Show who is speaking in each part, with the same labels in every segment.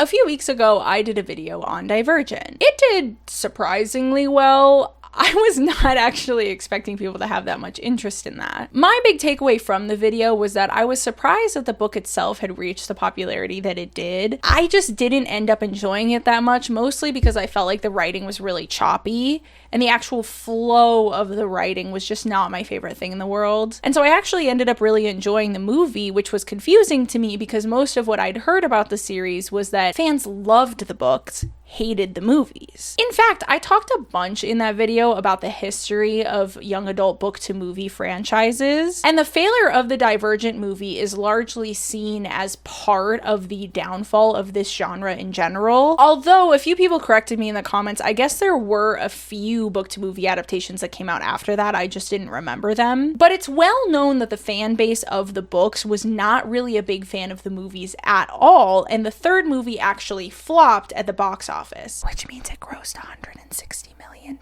Speaker 1: A few weeks ago, I did a video on Divergent. It did surprisingly well. I was not actually expecting people to have that much interest in that. My big takeaway from the video was that I was surprised that the book itself had reached the popularity that it did. I just didn't end up enjoying it that much, mostly because I felt like the writing was really choppy and the actual flow of the writing was just not my favorite thing in the world. And so I actually ended up really enjoying the movie, which was confusing to me because most of what I'd heard about the series was that fans loved the books, hated the movies. In fact, I talked a bunch in that video about the history of young adult book to movie franchises, and the failure of the Divergent movie is largely seen as part of the downfall of this genre in general. Although a few people corrected me in the comments, I guess there were a few book to movie adaptations that came out after that, I just didn't remember them. But it's well known that the fan base of the books was not really a big fan of the movies at all, and the third movie actually flopped at the box office, which means it grossed $160 million.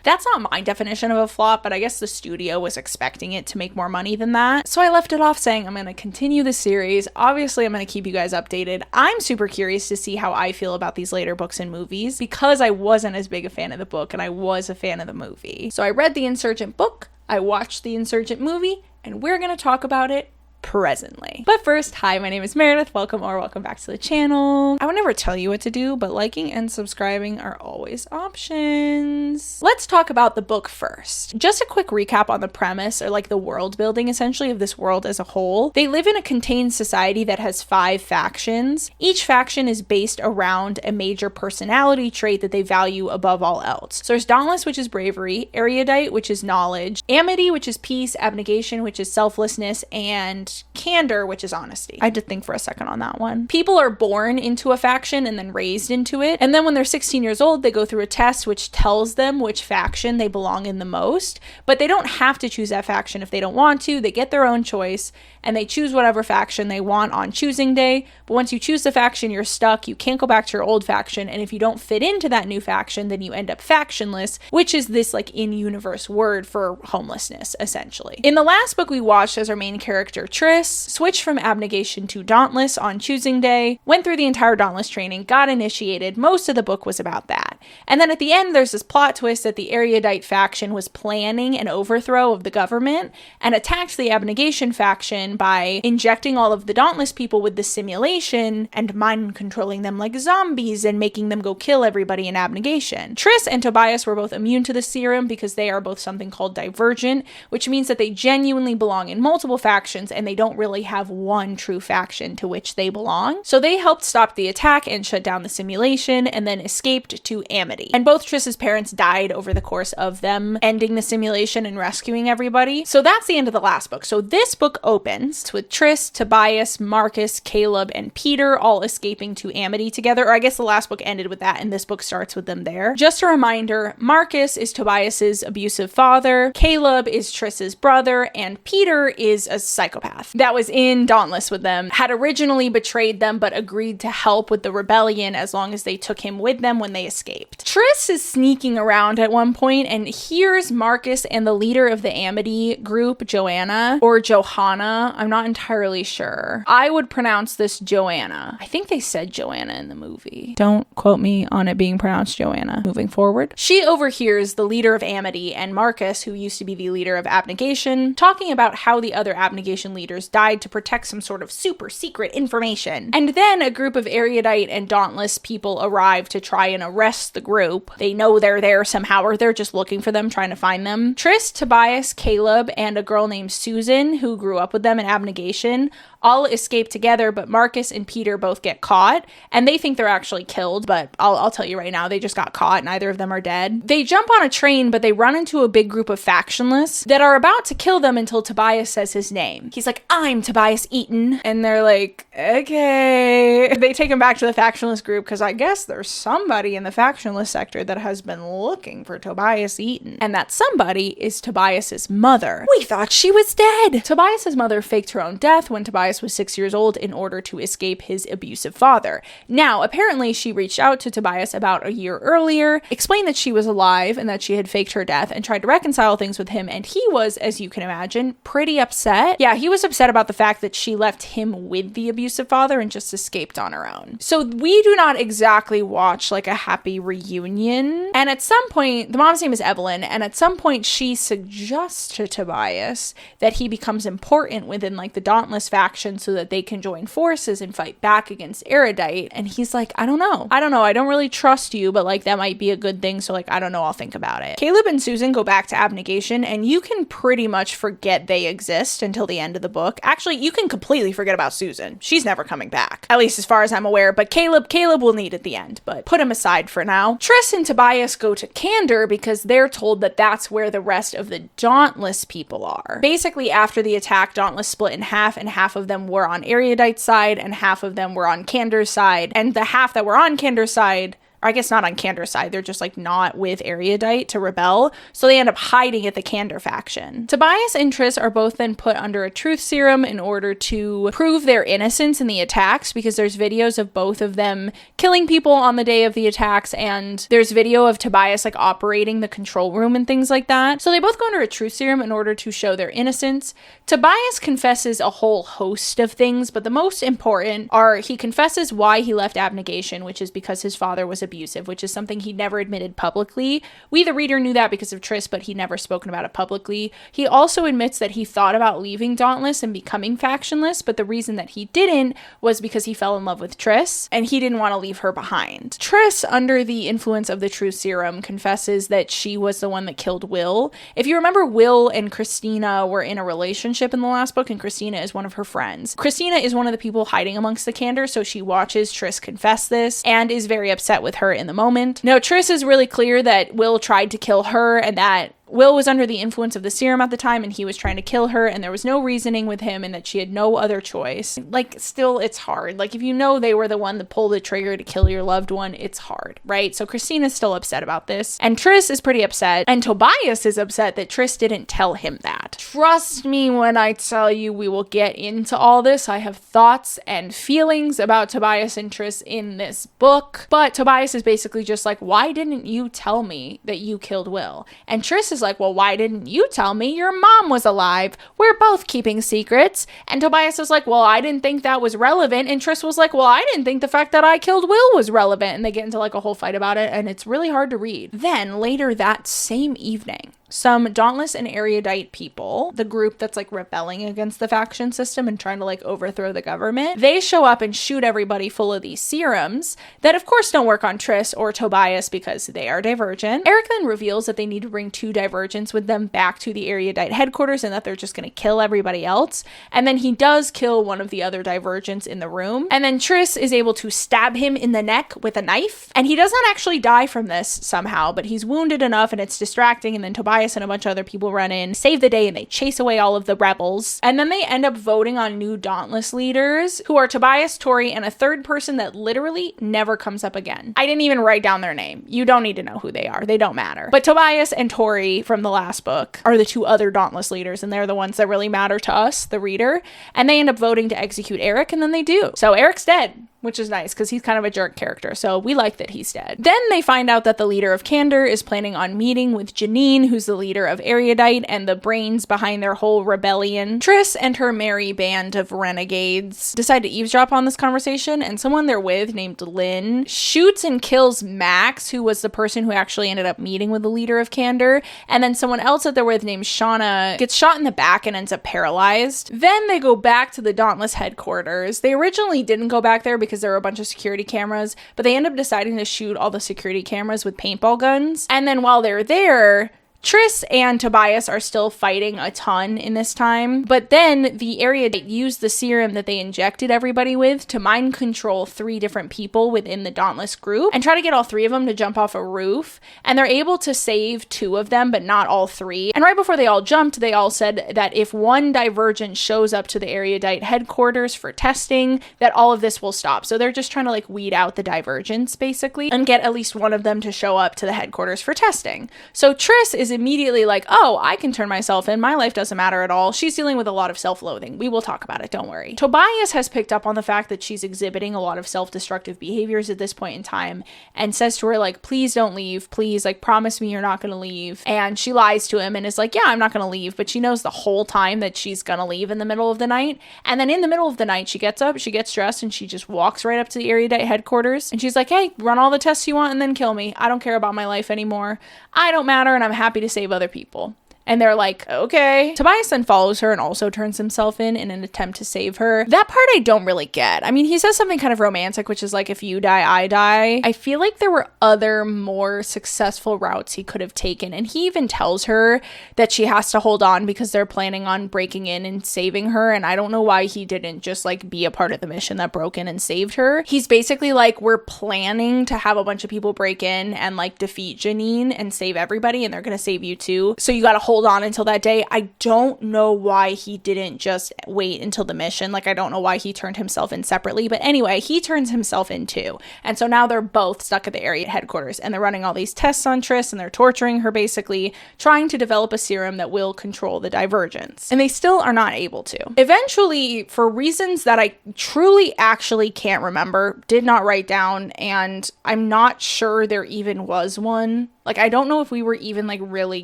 Speaker 1: That's not my definition of a flop, but I guess the studio was expecting it to make more money than that. So I left it off saying I'm going to continue the series. Obviously, I'm going to keep you guys updated. I'm super curious to see how I feel about these later books and movies because I wasn't as big a fan of the book and I was a fan of the movie. So I read the Insurgent book, I watched the Insurgent movie, and we're going to talk about it presently. But first, hi, my name is Meredith. Welcome back to the channel. I would never tell you what to do, but liking and subscribing are always options. Let's talk about the book first. Just a quick recap on the premise, or like the world building essentially of this world as a whole. They live in a contained society that has 5 factions. Each faction is based around a major personality trait that they value above all else. So there's Dauntless, which is bravery, Erudite, which is knowledge, Amity, which is peace, Abnegation, which is selflessness, and Candor, which is honesty. I had to think for a second on that one. People are born into a faction and then raised into it. And then when they're 16 years old, they go through a test which tells them which faction they belong in the most. But they don't have to choose that faction if they don't want to. They get their own choice and they choose whatever faction they want on choosing day. But once you choose the faction, you're stuck. You can't go back to your old faction. And if you don't fit into that new faction, then you end up factionless, which is this like in-universe word for homelessness, essentially. In the last book we watched as our main character, Triss, switched from Abnegation to Dauntless on choosing day, went through the entire Dauntless training, got initiated. Most of the book was about that. And then at the end, there's this plot twist that the Erudite faction was planning an overthrow of the government and attacked the Abnegation faction by injecting all of the Dauntless people with the simulation and mind controlling them like zombies and making them go kill everybody in Abnegation. Triss and Tobias were both immune to the serum because they are both something called Divergent, which means that they genuinely belong in multiple factions and they don't really have one true faction to which they belong. So they helped stop the attack and shut down the simulation and then escaped to Amity. And both Triss's parents died over the course of them ending the simulation and rescuing everybody. So that's the end of the last book. So this book opens with Triss, Tobias, Marcus, Caleb, and Peter all escaping to Amity together. Or I guess the last book ended with that and this book starts with them there. Just a reminder, Marcus is Tobias's abusive father, Caleb is Triss's brother, and Peter is a psychopath that was in Dauntless with them, had originally betrayed them but agreed to help with the rebellion as long as they took him with them when they escaped. Triss is sneaking around at one point and hears Marcus and the leader of the Amity group, Joanna, or Johanna, I'm not entirely sure. I would pronounce this Joanna. I think they said Joanna in the movie. Don't quote me on it being pronounced Joanna. Moving forward. She overhears the leader of Amity and Marcus, who used to be the leader of Abnegation, talking about how the other Abnegation leaders died to protect some sort of super secret information. And then a group of Erudite and Dauntless people arrive to try and arrest the group. They know they're there somehow, or they're just looking for them, trying to find them. Triss, Tobias, Caleb, and a girl named Susan, who grew up with them in Abnegation, all escape together, but Marcus and Peter both get caught, and they think they're actually killed, but I'll tell you right now, they just got caught, neither of them are dead. They jump on a train, but they run into a big group of factionless that are about to kill them until Tobias says his name. He's like, I'm Tobias Eaton, and they're like, okay. They take him back to the factionless group, because I guess there's somebody in the factionless sector that has been looking for Tobias Eaton, and that somebody is Tobias's mother. We thought she was dead! Tobias's mother faked her own death when Tobias was 6 years old in order to escape his abusive father. Now, apparently she reached out to Tobias about a year earlier, explained that she was alive and that she had faked her death, and tried to reconcile things with him, and he was, as you can imagine, pretty upset. Yeah, he was a upset about the fact that she left him with the abusive father and just escaped on her own. So we do not exactly watch like a happy reunion. And at some point, the mom's name is Evelyn, and at some point she suggests to Tobias that he becomes important within like the Dauntless faction so that they can join forces and fight back against Erudite. And he's like, I don't know. I don't really trust you, but like that might be a good thing. So like, I don't know. I'll think about it. Caleb and Susan go back to Abnegation, and you can pretty much forget they exist until the end of the book. Actually, you can completely forget about Susan. She's never coming back, at least as far as I'm aware, but Caleb will need at the end, but put him aside for now. Triss and Tobias go to Candor because they're told that that's where the rest of the Dauntless people are. Basically, after the attack, Dauntless split in half, and half of them were on Erudite's side and half of them were on Candor's side, and the half that were on Candor's side, or I guess not on Candor's side, they're just like not with Erudite to rebel, so they end up hiding at the Candor faction. Tobias and Triss are both then put under a truth serum in order to prove their innocence in the attacks, because there's videos of both of them killing people on the day of the attacks, and there's video of Tobias like operating the control room and things like that. So they both go under a truth serum in order to show their innocence. Tobias confesses a whole host of things, but the most important are he confesses why he left Abnegation, which is because his father was abusive, which is something he never admitted publicly. We, the reader, knew that because of Triss, but he'd never spoken about it publicly. He also admits that he thought about leaving Dauntless and becoming factionless, but the reason that he didn't was because he fell in love with Triss, and he didn't want to leave her behind. Triss, under the influence of the truth serum, confesses that she was the one that killed Will. If you remember, Will and Christina were in a relationship in the last book, and Christina is one of her friends. Christina is one of the people hiding amongst the Candor, so she watches Triss confess this and is very upset with her in the moment. Now, Triss is really clear that Will tried to kill her and that Will was under the influence of the serum at the time and he was trying to kill her, and there was no reasoning with him and that she had no other choice. Like, still, it's hard. Like, if you know they were the one that pulled the trigger to kill your loved one, it's hard, right? So Christina's still upset about this, and Triss is pretty upset, and Tobias is upset that Triss didn't tell him that. Trust me when I tell you we will get into all this. I have thoughts and feelings about Tobias and Triss in this book, but Tobias is basically just like, why didn't you tell me that you killed Will? And Triss is like, well, why didn't you tell me? Your mom was alive. We're both keeping secrets. And Tobias was like, well, I didn't think that was relevant. And Triss was like, well, I didn't think the fact that I killed Will was relevant. And they get into like a whole fight about it, and it's really hard to read. Then later that same evening, some Dauntless and Erudite people, the group that's like rebelling against the faction system and trying to like overthrow the government, they show up and shoot everybody full of these serums that of course don't work on Triss or Tobias because they are Divergent. Eric then reveals that they need to bring 2 Divergents with them back to the Erudite headquarters and that they're just going to kill everybody else. And then he does kill one of the other Divergents in the room. And then Triss is able to stab him in the neck with a knife. And he does not actually die from this somehow, but he's wounded enough and it's distracting. And then Tobias and a bunch of other people run in, save the day, and they chase away all of the rebels. And then they end up voting on new Dauntless leaders, who are Tobias, Tori, and a third person that literally never comes up again. I didn't even write down their name. You don't need to know who they are. They don't matter. But Tobias and Tori from the last book are the 2 other Dauntless leaders, and they're the ones that really matter to us, the reader. And they end up voting to execute Eric, and then they do. So Eric's dead, which is nice because he's kind of a jerk character, so we like that he's dead. Then they find out that the leader of Candor is planning on meeting with Janine, who's the leader of Erudite and the brains behind their whole rebellion. Triss and her merry band of renegades decide to eavesdrop on this conversation, and someone they're with named Lynn shoots and kills Max, who was the person who actually ended up meeting with the leader of Candor, and then someone else that they're with named Shauna gets shot in the back and ends up paralyzed. Then they go back to the Dauntless headquarters. They originally didn't go back there because there were a bunch of security cameras, but they end up deciding to shoot all the security cameras with paintball guns. And then while they're there, Triss and Tobias are still fighting a ton in this time, but then the Erudite used the serum that they injected everybody with to mind control 3 different people within the Dauntless group and try to get all 3 of them to jump off a roof, and they're able to save 2 of them, but not all 3. And right before they all jumped, they all said that if one Divergent shows up to the Erudite headquarters for testing, that all of this will stop. So they're just trying to like weed out the Divergents basically and get at least one of them to show up to the headquarters for testing. So Triss is is immediately like, oh, I can turn myself in. My life doesn't matter at all. She's dealing with a lot of self-loathing. We will talk about it. Don't worry. Tobias has picked up on the fact that she's exhibiting a lot of self-destructive behaviors at this point in time and says to her, like, please don't leave. Please, like, promise me you're not going to leave. And she lies to him and is like, yeah, I'm not going to leave. But she knows the whole time that she's going to leave in the middle of the night. And then in the middle of the night, she gets up, she gets dressed, and she just walks right up to the Erudite headquarters. And she's like, hey, run all the tests you want and then kill me. I don't care about my life anymore. I don't matter, and I'm happy to save other people. And they're like, okay. Tobias then follows her and also turns himself in an attempt to save her. That part I don't really get. I mean, he says something kind of romantic, which is like, if you die, I die. I feel like there were other more successful routes he could have taken. And he even tells her that she has to hold on because they're planning on breaking in and saving her. And I don't know why he didn't just like be a part of the mission that broke in and saved her. He's basically like, we're planning to have a bunch of people break in and like defeat Janine and save everybody. And they're going to save you too. So you got to hold on until that day. I don't know why he didn't just wait until the mission. Like, I don't know why he turned himself in separately, but anyway, he turns himself in too. And so now they're both stuck at the area headquarters and they're running all these tests on Triss and they're torturing her, basically trying to develop a serum that will control the divergence. And they still are not able to. Eventually, for reasons that I truly actually can't remember, did not write down, and I'm not sure there even was one. Like, I don't know if we were even, like, really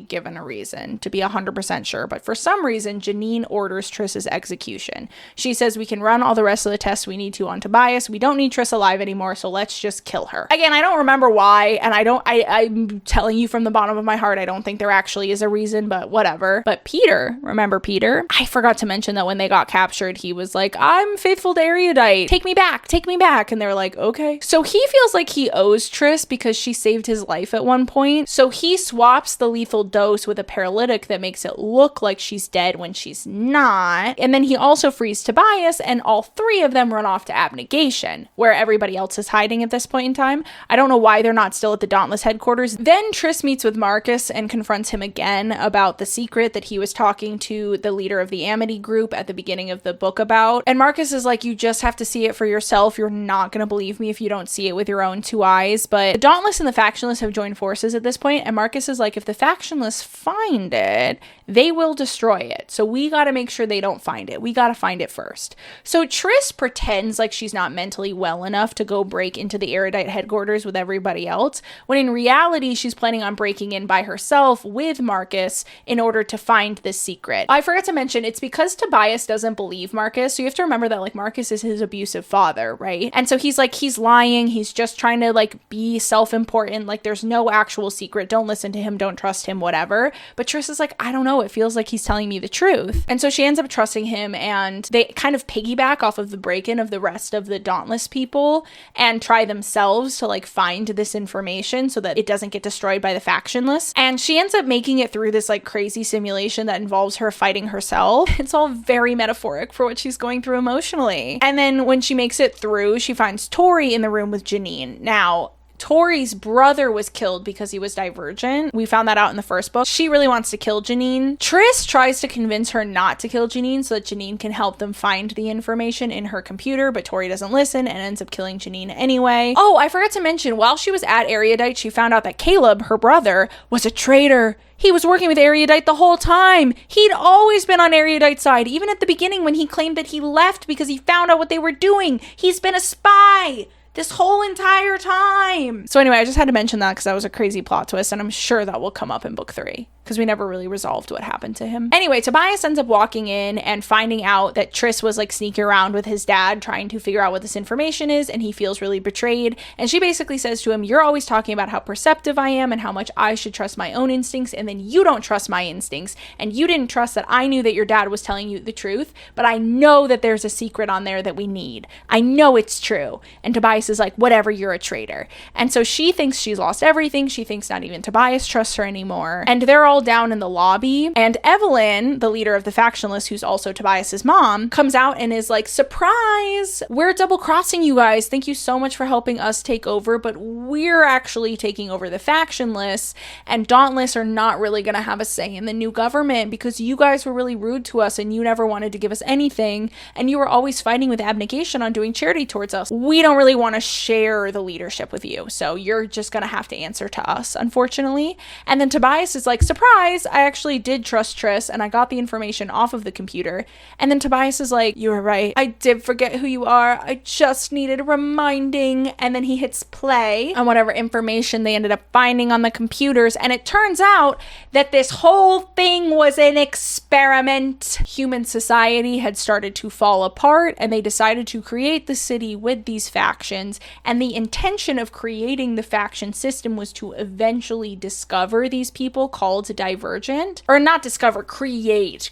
Speaker 1: given a reason to be 100% sure, but for some reason, Janine orders Triss's execution. She says, we can run all the rest of the tests we need to on Tobias. We don't need Triss alive anymore, so let's just kill her. Again, I don't remember why, and I'm telling you from the bottom of my heart, I don't think there actually is a reason, but whatever. But Peter, remember Peter? I forgot to mention that when they got captured, he was like, I'm faithful to Erudite. Take me back, take me back. And they're like, okay. So he feels like he owes Triss because she saved his life at one point. So he swaps the lethal dose with a paralytic that makes it look like she's dead when she's not. And then he also frees Tobias, and all three of them run off to Abnegation, where everybody else is hiding at this point in time. I don't know why they're not still at the Dauntless headquarters. Then Triss meets with Marcus and confronts him again about the secret that he was talking to the leader of the Amity group at the beginning of the book about. And Marcus is like, you just have to see it for yourself. You're not going to believe me if you don't see it with your own two eyes. But the Dauntless and the Factionless have joined forces at this point, and Marcus is like, if the Factionless find it, they will destroy it. So we got to make sure they don't find it. We got to find it first. So Triss pretends like she's not mentally well enough to go break into the Erudite headquarters with everybody else, when in reality, she's planning on breaking in by herself with Marcus in order to find this secret. I forgot to mention, it's because Tobias doesn't believe Marcus. So you have to remember that, like, Marcus is his abusive father, right? And so he's like, he's lying. He's just trying to, like, be self-important. Like, there's no actual secret. Don't listen to him. Don't trust him, whatever. But Triss is like, I don't know. It feels like he's telling me the truth. And so she ends up trusting him, and they kind of piggyback off of the break-in of the rest of the Dauntless people and try themselves to, like, find this information so that it doesn't get destroyed by the Factionless. And she ends up making it through this, like, crazy simulation that involves her fighting herself. It's all very metaphoric for what she's going through emotionally. And then when she makes it through, she finds Tori in the room with Janine. Now, Tori's brother was killed because he was Divergent. We found that out in the first book. She really wants to kill Janine. Triss tries to convince her not to kill Janine so that Janine can help them find the information in her computer, but Tori doesn't listen and ends up killing Janine anyway. Oh, I forgot to mention, while she was at Erudite, she found out that Caleb, her brother, was a traitor. He was working with Erudite the whole time. He'd always been on Erudite's side, even at the beginning when he claimed that he left because he found out what they were doing. He's been a spy this whole entire time. So anyway, I just had to mention that because that was a crazy plot twist, and I'm sure that will come up in book 3 because we never really resolved what happened to him. Anyway, Tobias ends up walking in and finding out that Triss was, like, sneaking around with his dad trying to figure out what this information is, and he feels really betrayed. And she basically says to him, you're always talking about how perceptive I am and how much I should trust my own instincts, and then you don't trust my instincts, and you didn't trust that I knew that your dad was telling you the truth, but I know that there's a secret on there that we need. I know it's true. And Tobias is like, whatever, you're a traitor. And so she thinks she's lost everything. She thinks not even Tobias trusts her anymore. And they're all down in the lobby. And Evelyn, the leader of the Factionless, who's also Tobias's mom, comes out and is like, surprise! We're double-crossing you guys. Thank you so much for helping us take over, but we're actually taking over the Factionless, and Dauntless are not really going to have a say in the new government because you guys were really rude to us and you never wanted to give us anything, and you were always fighting with Abnegation on doing charity towards us. We don't really want want to share the leadership with you. So you're just going to have to answer to us, unfortunately. And then Tobias is like, surprise, I actually did trust Triss and I got the information off of the computer. And then Tobias is like, you were right. I did forget who you are. I just needed a reminding. And then he hits play on whatever information they ended up finding on the computers. And it turns out that this whole thing was an experiment. Human society had started to fall apart and they decided to create the city with these factions. And the intention of creating the faction system was to eventually discover these people called Divergent. Or not discover, create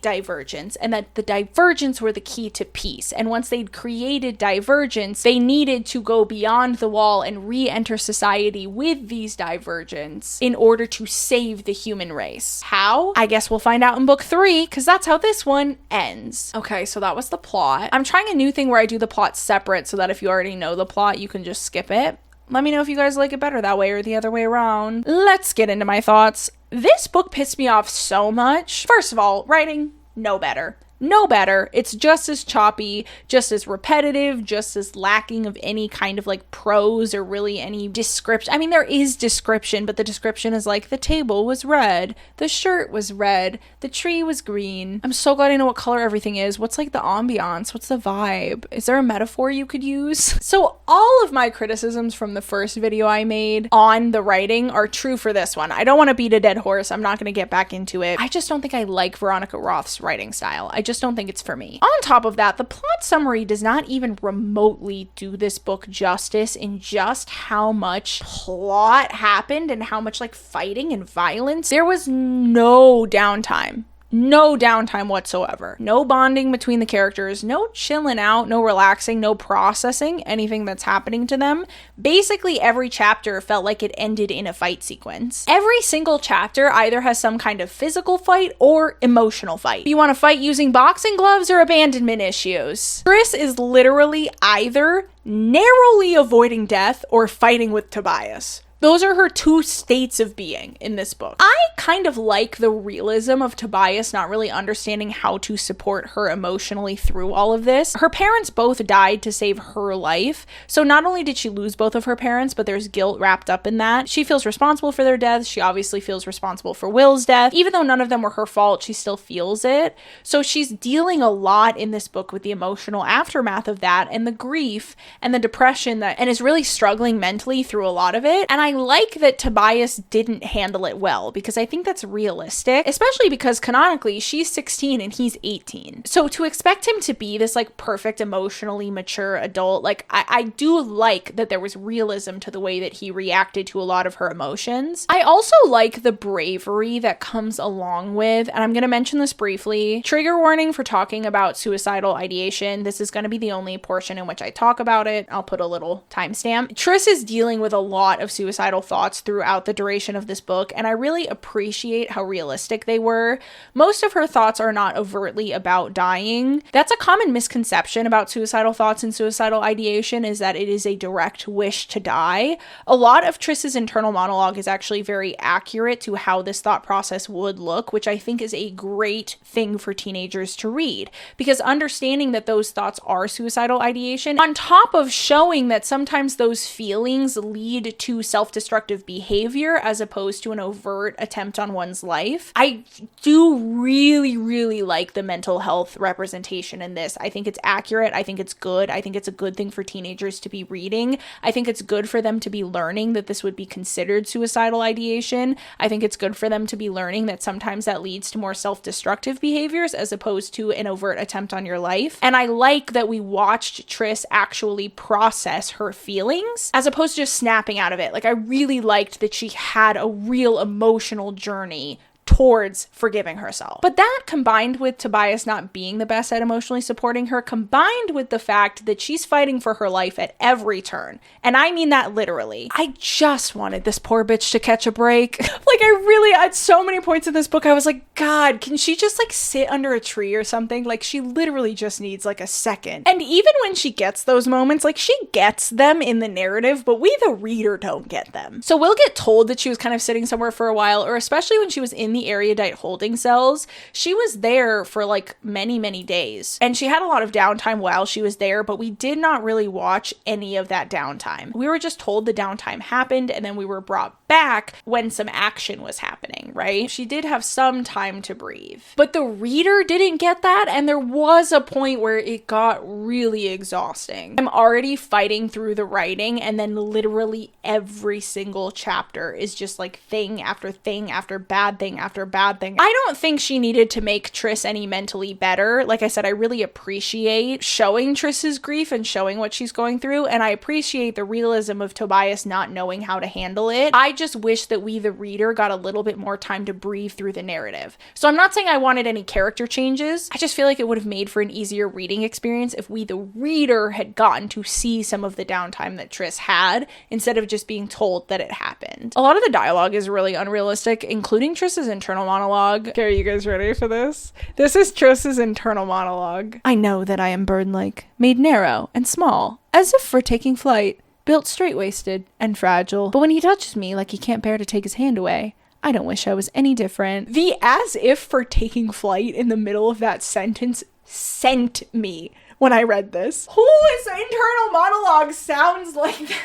Speaker 1: Divergence. And that the Divergents were the key to peace. And once they'd created Divergence, they needed to go beyond the wall and re-enter society with these Divergents in order to save the human race. How? I guess we'll find out in book 3, because that's how this one ends. Okay, so that was the plot. I'm trying a new thing where I do the plot separate so that if you already know the plot, you can just skip it. Let me know if you guys like it better that way or the other way around. Let's get into my thoughts. This book pissed me off so much. First of all, writing, no better. No better. It's just as choppy, just as repetitive, just as lacking of any kind of like prose or really any description. I mean, there is description, but the description is like the table was red, the shirt was red, the tree was green. I'm so glad I know what color everything is. What's like the ambiance? What's the vibe? Is there a metaphor you could use? So all of my criticisms from the first video I made on the writing are true for this one. I don't want to beat a dead horse. I'm not going to get back into it. I just don't think I like Veronica Roth's writing style. I just don't think it's for me. On top of that, the plot summary does not even remotely do this book justice in just how much plot happened and how much like fighting and violence. There was no downtime. No downtime whatsoever. No bonding between the characters, no chilling out, no relaxing, no processing anything that's happening to them. Basically, every chapter felt like it ended in a fight sequence. Every single chapter either has some kind of physical fight or emotional fight. You want to fight using boxing gloves or abandonment issues. Triss is literally either narrowly avoiding death or fighting with Tobias. Those are her two states of being in this book. I kind of like the realism of Tobias not really understanding how to support her emotionally through all of this. Her parents both died to save her life. So not only did she lose both of her parents, but there's guilt wrapped up in that. She feels responsible for their deaths. She obviously feels responsible for Will's death. Even though none of them were her fault, she still feels it. So she's dealing a lot in this book with the emotional aftermath of that and the grief and the depression and is really struggling mentally through a lot of it. And I like that Tobias didn't handle it well because I think that's realistic, especially because canonically she's 16 and he's 18. So to expect him to be this like perfect emotionally mature adult, like I do like that there was realism to the way that he reacted to a lot of her emotions. I also like the bravery that comes along with, and I'm going to mention this briefly, trigger warning for talking about suicidal ideation. This is going to be the only portion in which I talk about it. I'll put a little timestamp. Triss is dealing with a lot of suicidal thoughts throughout the duration of this book, and I really appreciate how realistic they were. Most of her thoughts are not overtly about dying. That's a common misconception about suicidal thoughts and suicidal ideation, is that it is a direct wish to die. A lot of Triss's internal monologue is actually very accurate to how this thought process would look, which I think is a great thing for teenagers to read, because understanding that those thoughts are suicidal ideation, on top of showing that sometimes those feelings lead to self-destructive behavior as opposed to an overt attempt on one's life. I do really like the mental health representation in this. I think it's accurate. I think it's good. I think it's a good thing for teenagers to be reading. I think it's good for them to be learning that this would be considered suicidal ideation. I think it's good for them to be learning that sometimes that leads to more self-destructive behaviors as opposed to an overt attempt on your life. And I like that we watched Triss actually process her feelings as opposed to just snapping out of it. Like, I really liked that she had a real emotional journey towards forgiving herself. But that, combined with Tobias not being the best at emotionally supporting her, combined with the fact that she's fighting for her life at every turn, and I mean that literally, I just wanted this poor bitch to catch a break. Like, I really, at so many points in this book, I was like, God, can she just like sit under a tree or something? Like, she literally just needs like a second. And even when she gets those moments, like, she gets them in the narrative, but we, the reader, don't get them. So we'll get told that she was kind of sitting somewhere for a while, or especially when she was in in the erudite holding cells, she was there for like many, many days. And she had a lot of downtime while she was there, but we did not really watch any of that downtime. We were just told the downtime happened, and then we were brought back when some action was happening, right? She did have some time to breathe. But the reader didn't get that, and there was a point where it got really exhausting. I'm already fighting through the writing, and then literally every single chapter is just like thing after thing after bad thing after bad thing. I don't think she needed to make Triss any mentally better. Like I said, I really appreciate showing Triss's grief and showing what she's going through, and I appreciate the realism of Tobias not knowing how to handle it. I just wish that we, the reader, got a little bit more time to breathe through the narrative. So I'm not saying I wanted any character changes. I just feel like it would have made for an easier reading experience if we, the reader, had gotten to see some of the downtime that Triss had instead of just being told that it happened. A lot of the dialogue is really unrealistic, including Triss's internal monologue. Okay, are you guys ready for this? This is Triss's internal monologue. I know that I am bird-like, made narrow and small, as if for taking flight, built straight-waisted and fragile. But when he touches me like he can't bear to take his hand away, I don't wish I was any different. The as if for taking flight in the middle of that sentence sent me when I read this. Whose internal monologue sounds like that?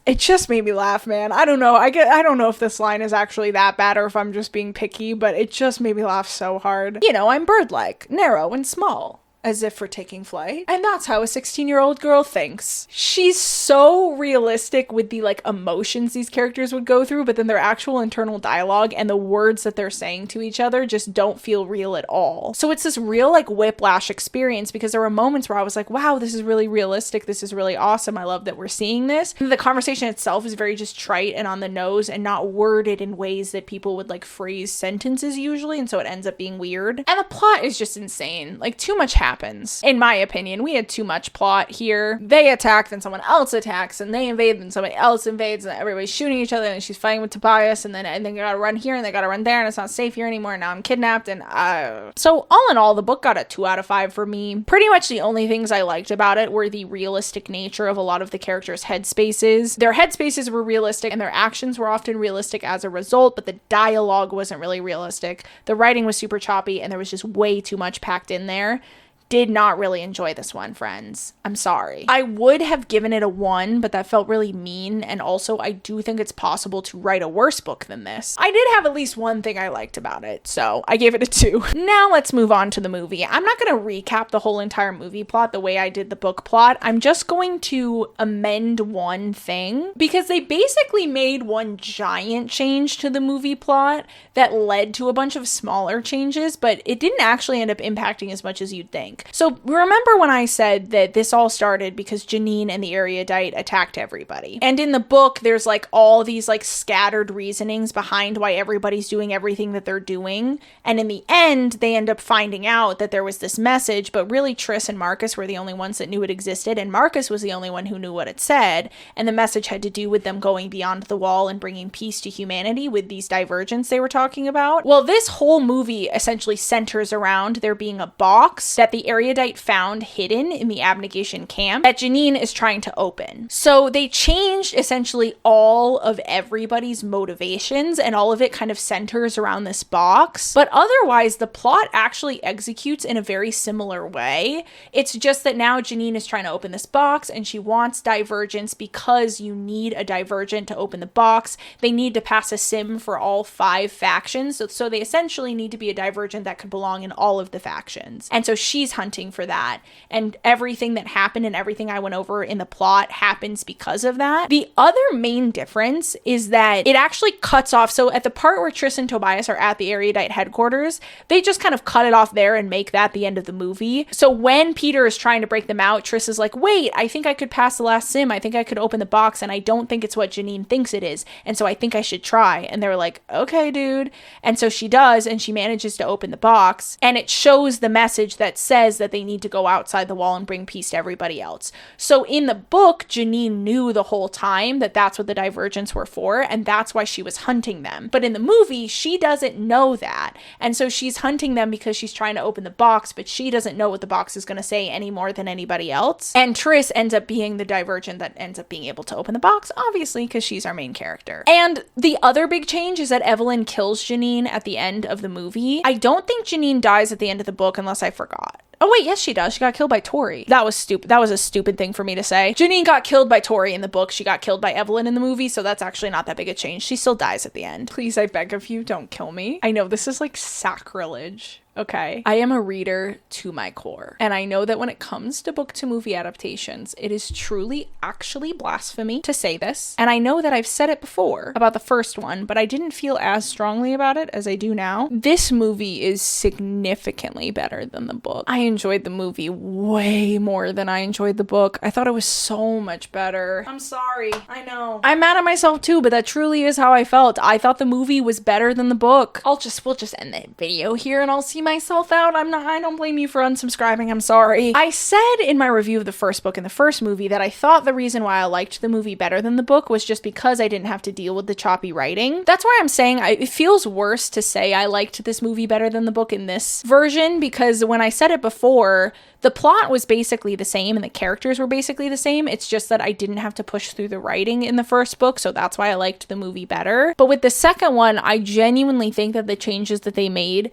Speaker 1: It just made me laugh, man. I don't know. I don't know if this line is actually that bad or if I'm just being picky, but it just made me laugh so hard. You know, I'm bird-like, narrow and small, as if for taking flight. And that's how a 16-year-old girl thinks. She's so realistic with the like emotions these characters would go through, but then their actual internal dialogue and the words that they're saying to each other just don't feel real at all. So it's this real like whiplash experience, because there were moments where I was like, wow, this is really realistic. This is really awesome. I love that we're seeing this. And the conversation itself is very just trite and on the nose and not worded in ways that people would like phrase sentences usually. And so it ends up being weird. And the plot is just insane. Like too much happens. In my opinion, we had too much plot here. They attack, then someone else attacks, and they invade, then somebody else invades, and everybody's shooting each other, and she's fighting with Tobias, and then they gotta run here, and they gotta run there, and it's not safe here anymore, and now I'm kidnapped, and So all in all, the book got a 2 out of 5 for me. Pretty much the only things I liked about it were the realistic nature of a lot of the characters' headspaces. Their headspaces were realistic, and their actions were often realistic as a result, but the dialogue wasn't really realistic. The writing was super choppy, and there was just way too much packed in there. Did not really enjoy this one, friends. I'm sorry. I would have given it a 1, but that felt really mean. And also, I do think it's possible to write a worse book than this. I did have at least one thing I liked about it, so I gave it a 2. Now let's move on to the movie. I'm not going to recap the whole entire movie plot the way I did the book plot. I'm just going to amend one thing, because they basically made one giant change to the movie plot that led to a bunch of smaller changes, but it didn't actually end up impacting as much as you'd think. So remember when I said that this all started because Janine and the erudite attacked everybody? And in the book, there's like all these like scattered reasonings behind why everybody's doing everything that they're doing. And in the end, they end up finding out that there was this message, but really Triss and Marcus were the only ones that knew it existed. And Marcus was the only one who knew what it said. And the message had to do with them going beyond the wall and bringing peace to humanity with these divergents they were talking about. Well, this whole movie essentially centers around there being a box that the erudite found hidden in the abnegation camp that Janine is trying to open. So they changed essentially all of everybody's motivations, and all of it kind of centers around this box. But otherwise, the plot actually executes in a very similar way. It's just that now Janine is trying to open this box, and she wants divergence because you need a divergent to open the box. They need to pass a sim for all 5 factions. So they essentially need to be a divergent that could belong in all of the factions. And so she's hunting for that, and everything that happened and everything I went over in the plot happens because of that. The other main difference is that it actually cuts off. So at the part where Triss and Tobias are at the erudite headquarters, they just kind of cut it off there and make that the end of the movie. So when Peter is trying to break them out, Triss is like, wait, I think I could pass the last sim. I think I could open the box, and I don't think it's what Janine thinks it is, and so I think I should try. And they're like, okay, dude. And so she does, and she manages to open the box, and it shows the message that says says that they need to go outside the wall and bring peace to everybody else. So in the book, Janine knew the whole time that that's what the Divergents were for, and that's why she was hunting them. But in the movie, she doesn't know that. And so she's hunting them because she's trying to open the box, but she doesn't know what the box is going to say any more than anybody else. And Tris ends up being the Divergent that ends up being able to open the box, obviously, because she's our main character. And the other big change is that Evelyn kills Janine at the end of the movie. I don't think Janine dies at the end of the book unless I forgot. Oh wait, yes she does. She got killed by Tori. That was stupid. That was a stupid thing for me to say. Janine got killed by Tori in the book. She got killed by Evelyn in the movie, so that's actually not that big a change. She still dies at the end. Please, I beg of you, don't kill me. I know this is like sacrilege. Okay. I am a reader to my core. And I know that when it comes to book to movie adaptations, it is truly actually blasphemy to say this. And I know that I've said it before about the first one, but I didn't feel as strongly about it as I do now. This movie is significantly better than the book. I enjoyed the movie way more than I enjoyed the book. I thought it was so much better. I'm sorry. I know. I'm mad at myself too, but that truly is how I felt. I thought the movie was better than the book. We'll just end the video here and I'll see myself out. I don't blame you for unsubscribing. I'm sorry. I said in my review of the first book and the first movie that I thought the reason why I liked the movie better than the book was just because I didn't have to deal with the choppy writing. That's why I'm saying it feels worse to say I liked this movie better than the book in this version, because when I said it before, the plot was basically the same and the characters were basically the same. It's just that I didn't have to push through the writing in the first book, so that's why I liked the movie better. But with the second one, I genuinely think that the changes that they made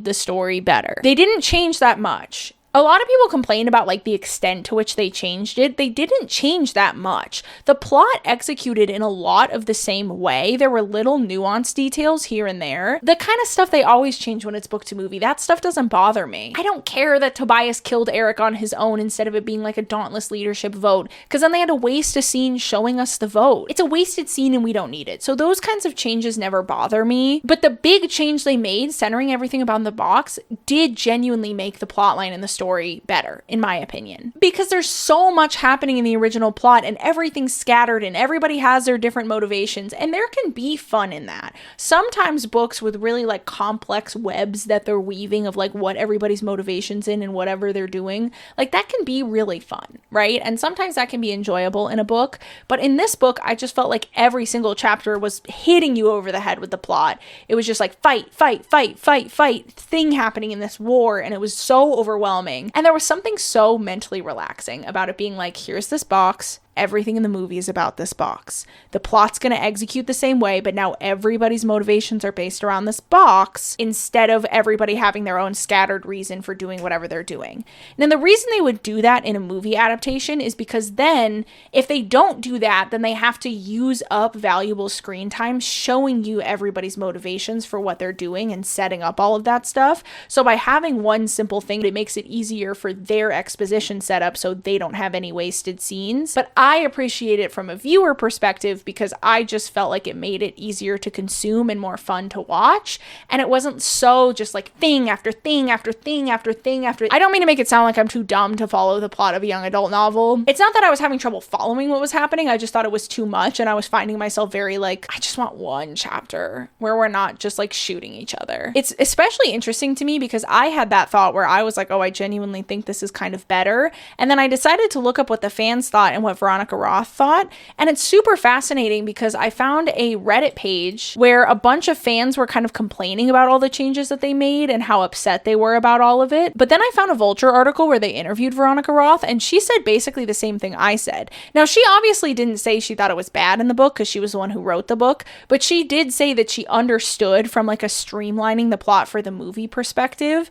Speaker 1: the story better. They didn't change that much. A lot of people complain about like the extent to which they changed it. They didn't change that much. The plot executed in a lot of the same way. There were little nuanced details here and there. The kind of stuff they always change when it's book to movie. That stuff doesn't bother me. I don't care that Tobias killed Eric on his own instead of it being like a dauntless leadership vote, because then they had to waste a scene showing us the vote. It's a wasted scene and we don't need it. So those kinds of changes never bother me. But the big change they made, centering everything about the box, did genuinely make the plotline and the story better, in my opinion. Because there's so much happening in the original plot and everything's scattered and everybody has their different motivations, and there can be fun in that. Sometimes books with really like complex webs that they're weaving of like what everybody's motivations in and whatever they're doing, like that can be really fun, right? And sometimes that can be enjoyable in a book. But in this book, I just felt like every single chapter was hitting you over the head with the plot. It was just like fight, thing happening in this war, and it was so overwhelming. And there was something so mentally relaxing about it being like, here's this box. Everything in the movie is about this box. The plot's going to execute the same way, but now everybody's motivations are based around this box instead of everybody having their own scattered reason for doing whatever they're doing. Now, the reason they would do that in a movie adaptation is because then, if they don't do that, then they have to use up valuable screen time showing you everybody's motivations for what they're doing and setting up all of that stuff. So by having one simple thing, it makes it easier for their exposition setup so they don't have any wasted scenes. But I appreciate it from a viewer perspective because I just felt like it made it easier to consume and more fun to watch. And it wasn't so just like thing after thing after thing after thing after. I don't mean to make it sound like I'm too dumb to follow the plot of a young adult novel. It's not that I was having trouble following what was happening. I just thought it was too much. And I was finding myself very like, I just want one chapter where we're not just like shooting each other. It's especially interesting to me because I had that thought where I was like, oh, I genuinely think this is kind of better. And then I decided to look up what the fans thought and what Veronica Roth thought. And it's super fascinating because I found a Reddit page where a bunch of fans were kind of complaining about all the changes that they made and how upset they were about all of it. But then I found a Vulture article where they interviewed Veronica Roth and she said basically the same thing I said. Now, she obviously didn't say she thought it was bad in the book because she was the one who wrote the book, but she did say that she understood from like a streamlining the plot for the movie perspective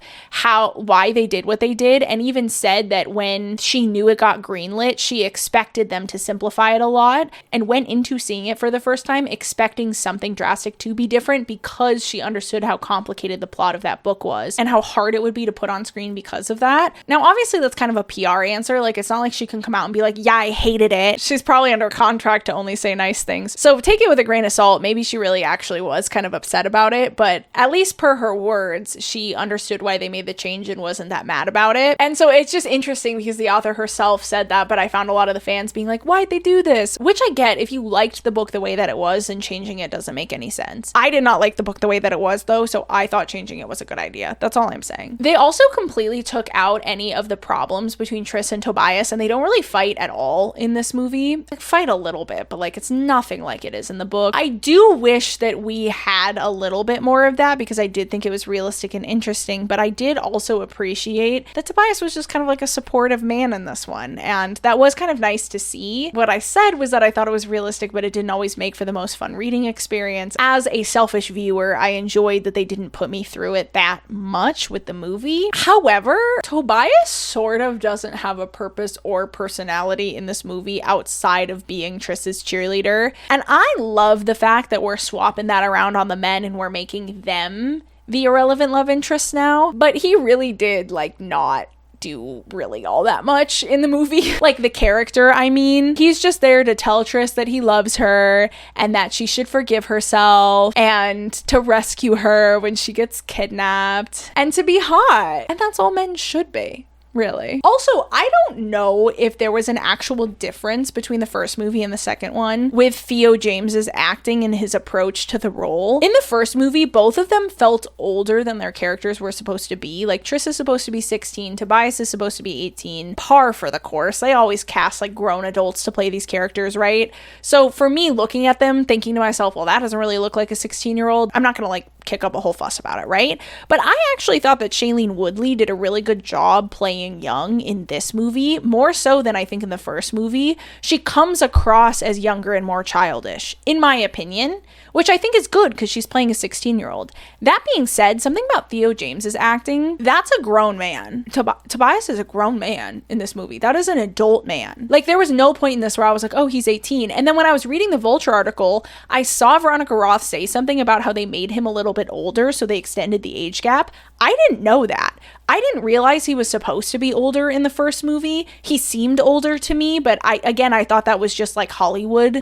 Speaker 1: why they did what they did, and even said that when she knew it got greenlit, she expected them to simplify it a lot and went into seeing it for the first time expecting something drastic to be different because she understood how complicated the plot of that book was and how hard it would be to put on screen because of that. Now, obviously, that's kind of a PR answer. Like, it's not like she can come out and be like, yeah, I hated it. She's probably under contract to only say nice things. So take it with a grain of salt. Maybe she really actually was kind of upset about it, but at least per her words, she understood why they made the change and wasn't that mad about it. And so it's just interesting because the author herself said that, but I found a lot of the fans being like, why'd they do this? Which I get. If you liked the book the way that it was, then changing it doesn't make any sense. I did not like the book the way that it was though, so I thought changing it was a good idea. That's all I'm saying. They also completely took out any of the problems between Tris and Tobias, and they don't really fight at all in this movie. Like, fight a little bit, but like it's nothing like it is in the book. I do wish that we had a little bit more of that because I did think it was realistic and interesting, but I did also appreciate that Tobias was just kind of like a supportive man in this one, and that was kind of nice to see. What I said was that I thought it was realistic, but it didn't always make for the most fun reading experience. As a selfish viewer, I enjoyed that they didn't put me through it that much with the movie. However, Tobias sort of doesn't have a purpose or personality in this movie outside of being Tris's cheerleader, and I love the fact that we're swapping that around on the men and we're making them the irrelevant love interests now, but he really did like not do really all that much in the movie. Like the character, I mean, he's just there to tell Tris that he loves her and that she should forgive herself and to rescue her when she gets kidnapped and to be hot. And that's all men should be. Really. Also, I don't know if there was an actual difference between the first movie and the second one with Theo James's acting and his approach to the role. In the first movie, both of them felt older than their characters were supposed to be. Like, Tris is supposed to be 16, Tobias is supposed to be 18. Par for the course. They always cast like grown adults to play these characters, right? So for me, looking at them, thinking to myself, well, that doesn't really look like a 16-year-old. I'm not gonna like kick up a whole fuss about it, right? But I actually thought that Shailene Woodley did a really good job playing young in this movie, more so than I think in the first movie. She comes across as younger and more childish, in my opinion, which I think is good because she's playing a 16-year-old. That being said, something about Theo James's acting, that's a grown man. Tobias is a grown man in this movie. That is an adult man. Like, there was no point in this where I was like, oh, he's 18. And then when I was reading the Vulture article, I saw Veronica Roth say something about how they made him a little bit older, so they extended the age gap. I didn't know that. I didn't realize he was supposed to be older in the first movie. He seemed older to me, but I thought that was just like Hollywood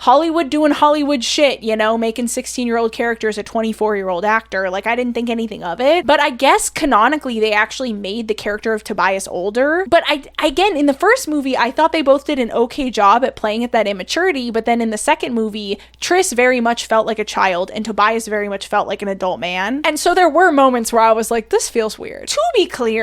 Speaker 1: doing Hollywood shit, you know, making 16-year-old characters a 24-year-old actor. Like, I didn't think anything of it. But I guess canonically they actually made the character of Tobias older. But again, in the first movie, I thought they both did an okay job at playing at that immaturity. But then in the second movie, Tris very much felt like a child and Tobias very much felt like an adult man. And so there were moments where I was like, this feels weird. To be clear,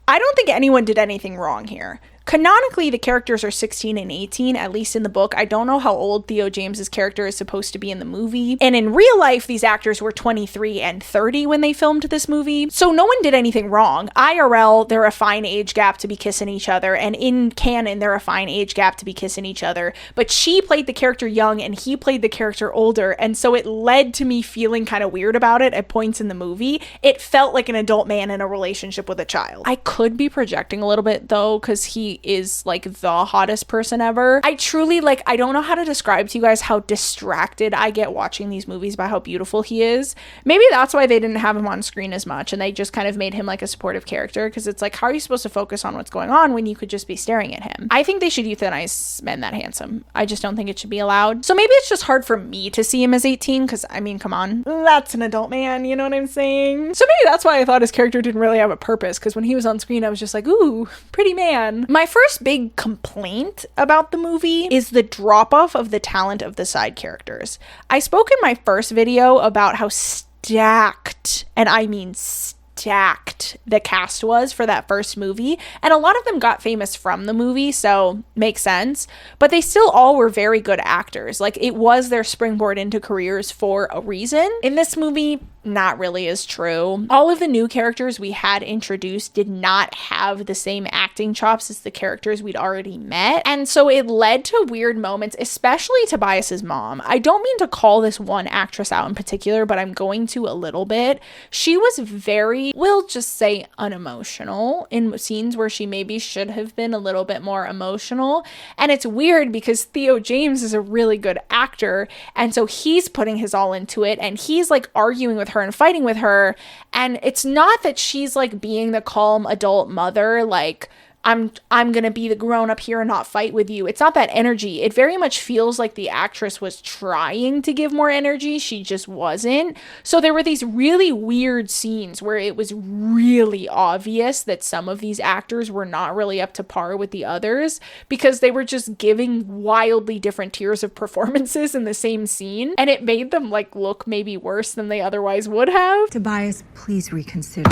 Speaker 1: I don't think anyone did anything wrong here. Canonically, the characters are 16 and 18, at least in the book. I don't know how old Theo James's character is supposed to be in the movie. And in real life, these actors were 23 and 30 when they filmed this movie. So no one did anything wrong. IRL, they're a fine age gap to be kissing each other. And in canon, they're a fine age gap to be kissing each other. But she played the character young and he played the character older. And so it led to me feeling kind of weird about it at points in the movie. It felt like an adult man in a relationship with a child. I could be projecting a little bit though, because he is like the hottest person ever. I truly I don't know how to describe to you guys how distracted I get watching these movies by how beautiful he is. Maybe that's why they didn't have him on screen as much and they just kind of made him like a supportive character, because it's like, how are you supposed to focus on what's going on when you could just be staring at him? I think they should euthanize men that handsome. I just don't think it should be allowed. So maybe it's just hard for me to see him as 18, because I mean, come on, that's an adult man, you know what I'm saying? So maybe that's why I thought his character didn't really have a purpose, because when he was on screen I was just like, ooh, pretty man. My first big complaint about the movie is the drop-off of the talent of the side characters. I spoke in my first video about how stacked, and I mean stacked, the cast was for that first movie, and a lot of them got famous from the movie, so makes sense, but they still all were very good actors. Like, it was their springboard into careers for a reason. In this movie, not really is true. All of the new characters we had introduced did not have the same acting chops as the characters we'd already met, and so it led to weird moments, especially Tobias's mom. I don't mean to call this one actress out in particular, but I'm going to a little bit. She was very, we'll just say, unemotional in scenes where she maybe should have been a little bit more emotional, and it's weird because Theo James is a really good actor, and so he's putting his all into it, and he's like arguing with her and fighting with her, and it's not that she's like being the calm adult mother like I'm gonna be the grown up here and not fight with you. It's not that energy. It very much feels like the actress was trying to give more energy. She just wasn't. So there were these really weird scenes where it was really obvious that some of these actors were not really up to par with the others because they were just giving wildly different tiers of performances in the same scene. And it made them like look maybe worse than they otherwise would have.
Speaker 2: Tobias, please reconsider.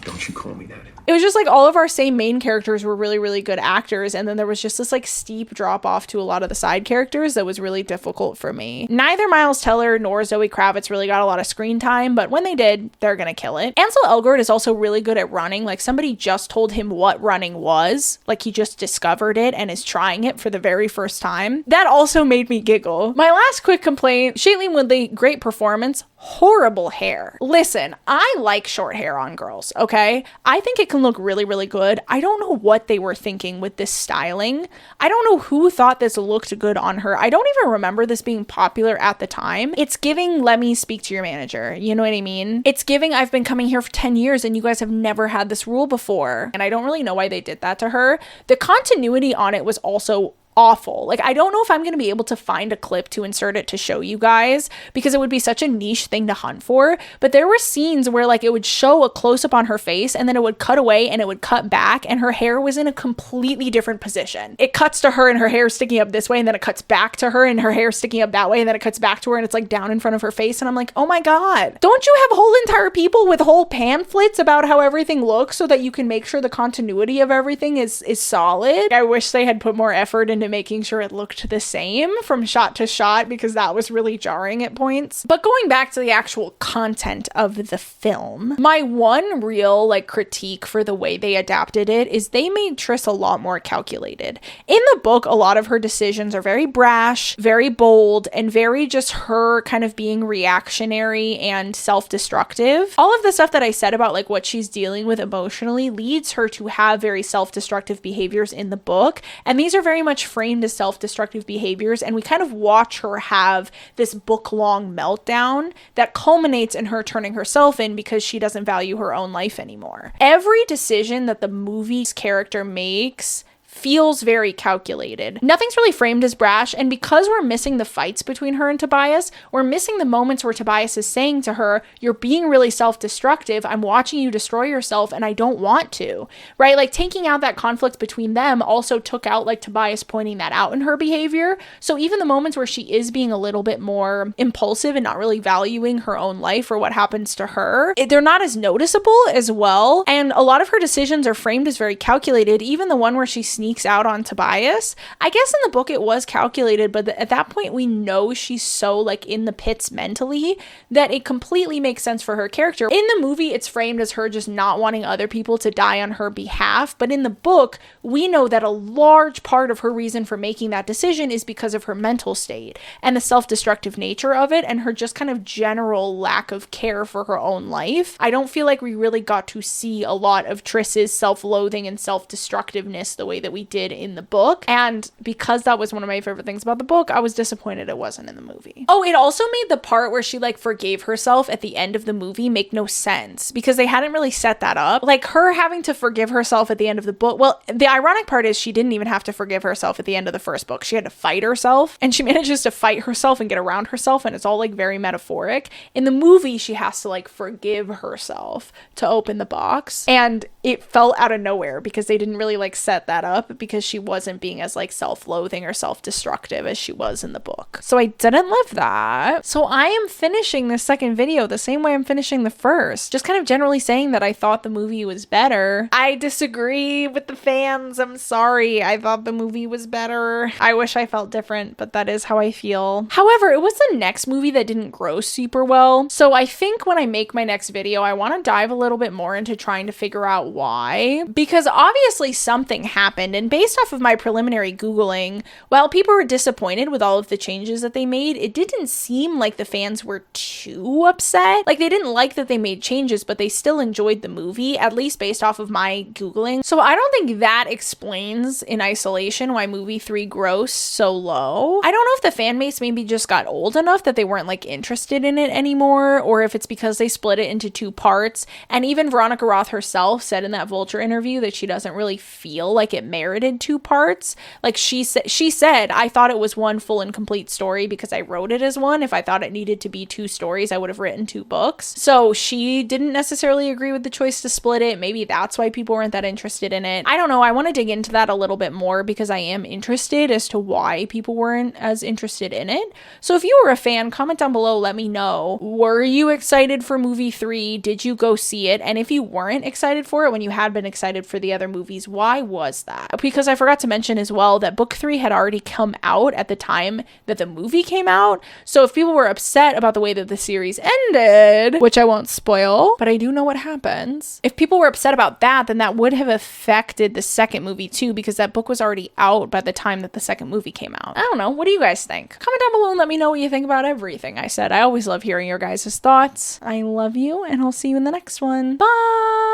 Speaker 3: Don't you call me that.
Speaker 1: It was just like all of our same main characters were really, really good actors. And then there was just this like steep drop off to a lot of the side characters that was really difficult for me. Neither Miles Teller nor Zoe Kravitz really got a lot of screen time, but when they did, they're gonna kill it. Ansel Elgort is also really good at running. Like somebody just told him what running was. Like he just discovered it and is trying it for the very first time. That also made me giggle. My last quick complaint, Shailene Woodley, great performance. Horrible hair. Listen, I like short hair on girls, okay? I think it can look really, really good. I don't know what they were thinking with this styling. I don't know who thought this looked good on her. I don't even remember this being popular at the time. It's giving, let me speak to your manager. You know what I mean? It's giving, I've been coming here for 10 years and you guys have never had this rule before. And I don't really know why they did that to her. The continuity on it was also awful. Like, I don't know if I'm going to be able to find a clip to insert it to show you guys because it would be such a niche thing to hunt for. But there were scenes where like it would show a close up on her face and then it would cut away and it would cut back and her hair was in a completely different position. It cuts to her and her hair sticking up this way and then it cuts back to her and her hair sticking up that way and then it cuts back to her and it's like down in front of her face. And I'm like, oh my God, don't you have whole entire people with whole pamphlets about how everything looks so that you can make sure the continuity of everything is solid? I wish they had put more effort into making sure it looked the same from shot to shot because that was really jarring at points. But going back to the actual content of the film, my one real like critique for the way they adapted it is they made Triss a lot more calculated. In the book, a lot of her decisions are very brash, very bold, and very just her kind of being reactionary and self-destructive. All of the stuff that I said about like what she's dealing with emotionally leads her to have very self-destructive behaviors in the book, and these are very much framed as self-destructive behaviors, and we kind of watch her have this book-long meltdown that culminates in her turning herself in because she doesn't value her own life anymore. Every decision that the movie's character makes feels very calculated. Nothing's really framed as brash, and because we're missing the fights between her and Tobias, we're missing the moments where Tobias is saying to her, you're being really self-destructive, I'm watching you destroy yourself and I don't want to, right? Like taking out that conflict between them also took out like Tobias pointing that out in her behavior. So even the moments where she is being a little bit more impulsive and not really valuing her own life or what happens to her, they're not as noticeable as well. And a lot of her decisions are framed as very calculated. Even the one where she sneaks out on Tobias, I guess in the book it was calculated, but at that point we know she's so like in the pits mentally that it completely makes sense for her character. In the movie it's framed as her just not wanting other people to die on her behalf, but in the book we know that a large part of her reason for making that decision is because of her mental state and the self-destructive nature of it and her just kind of general lack of care for her own life. I don't feel like we really got to see a lot of Triss's self-loathing and self-destructiveness the way that we did in the book, and because that was one of my favorite things about the book, I was disappointed it wasn't in the movie. Oh, it also made the part where she like forgave herself at the end of the movie make no sense because they hadn't really set that up. Like her having to forgive herself at the end of the book, well, the ironic part is she didn't even have to forgive herself at the end of the first book. She had to fight herself, and she manages to fight herself and get around herself, and it's all like very metaphoric. In the movie she has to like forgive herself to open the box, and it fell out of nowhere because they didn't really like set that up because she wasn't being as like self-loathing or self-destructive as she was in the book. So I didn't love that. So I am finishing the second video the same way I'm finishing the first, just kind of generally saying that I thought the movie was better. I disagree with the fans. I'm sorry. I thought the movie was better. I wish I felt different, but that is how I feel. However, it was the next movie that didn't gross super well. So I think when I make my next video, I want to dive a little bit more into trying to figure out why, because obviously something happened happened. And based off of my preliminary Googling, while people were disappointed with all of the changes that they made, it didn't seem like the fans were too upset. Like, they didn't like that they made changes, but they still enjoyed the movie, at least based off of my Googling. So I don't think that explains in isolation why movie 3 grossed so low. I don't know if the fan base maybe just got old enough that they weren't like interested in it anymore, or if it's because they split it into 2 parts. And even Veronica Roth herself said in that Vulture interview that she doesn't really feel like it merited 2 parts. Like, she said, I thought it was one full and complete story because I wrote it as one. If I thought it needed to be 2 stories, I would have written 2 books. So she didn't necessarily agree with the choice to split it. Maybe that's why people weren't that interested in it. I don't know. I want to dig into that a little bit more because I am interested as to why people weren't as interested in it. So if you were a fan, comment down below, let me know. Were you excited for movie 3? Did you go see it? And if you weren't excited for it when you had been excited for the other movies, why was that? Because I forgot to mention as well that book 3 had already come out at the time that the movie came out. So if people were upset about the way that the series ended, which I won't spoil, but I do know what happens. If people were upset about that, then that would have affected the second movie too, because that book was already out by the time that the second movie came out. I don't know. What do you guys think? Comment down below and let me know what you think about everything I said. I always love hearing your guys' thoughts. I love you, and I'll see you in the next one. Bye!